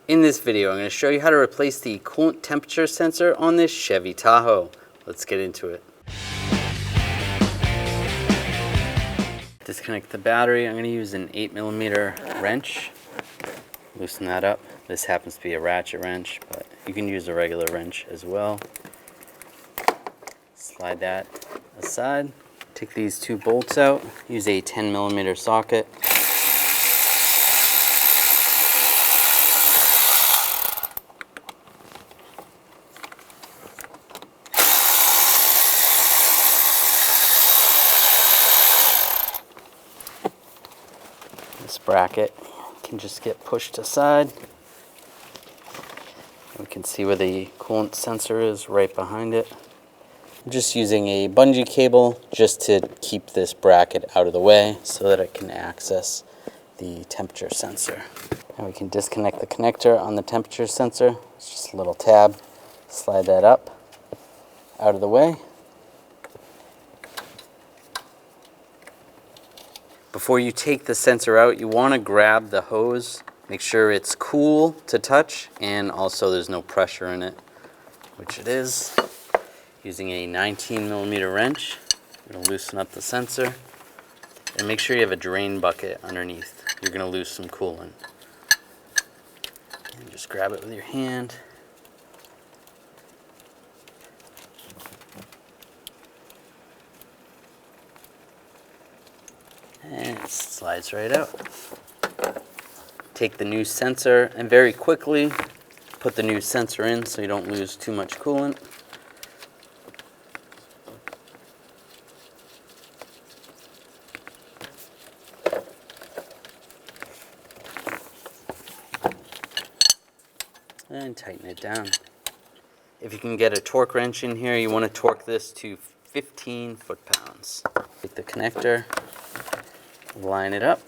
In this video, I'm going to show you how to replace the coolant temperature sensor on this Chevy Tahoe. Let's get into it. Disconnect the battery. I'm going to use an 8mm wrench. Loosen that up. This happens to be a ratchet wrench, but you can use a regular wrench as well. Slide that aside. Take these two bolts out. Use a 10mm socket. This bracket can just get pushed aside. We can see where the coolant sensor is right behind it. I'm just using a bungee cable just to keep this bracket out of the way so that it can access the temperature sensor. And we can disconnect the connector on the temperature sensor. It's just a little tab. Slide that up, out of the way. Before you take the sensor out, you want to grab the hose. Make sure it's cool to touch and also there's no pressure in it, which it is. Using a 19mm wrench, I'm going to loosen up the sensor and make sure you have a drain bucket underneath. You're going to lose some coolant. And just grab it with your hand. And it slides right out. Take the new sensor and very quickly put the new sensor in so you don't lose too much coolant. And tighten it down. If you can get a torque wrench in here, you want to torque this to 15 foot-pounds. Take the connector, line it up.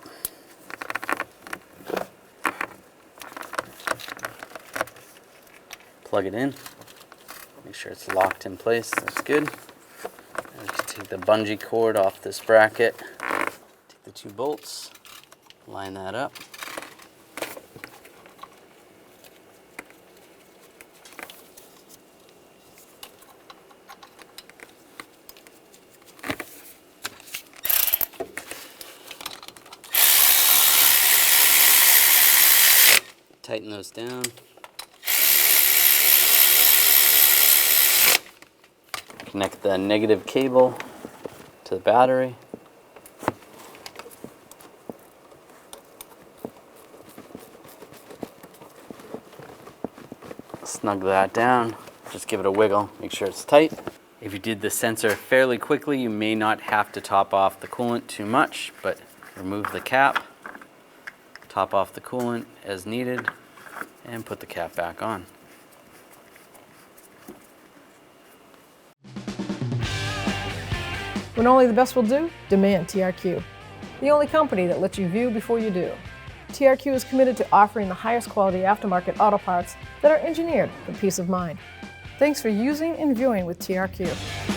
Plug it in. Make sure it's locked in place. That's good. And we can take the bungee cord off this bracket. Take the two bolts, line that up. Tighten those down. Connect the negative cable to the battery. Snug that down. Just give it a wiggle. Make sure it's tight. If you did the sensor fairly quickly, you may not have to top off the coolant too much, but remove the cap. Top off the coolant as needed and put the cap back on. When only the best will do, demand TRQ. The only company that lets you view before you do. TRQ is committed to offering the highest quality aftermarket auto parts that are engineered for peace of mind. Thanks for using and viewing with TRQ.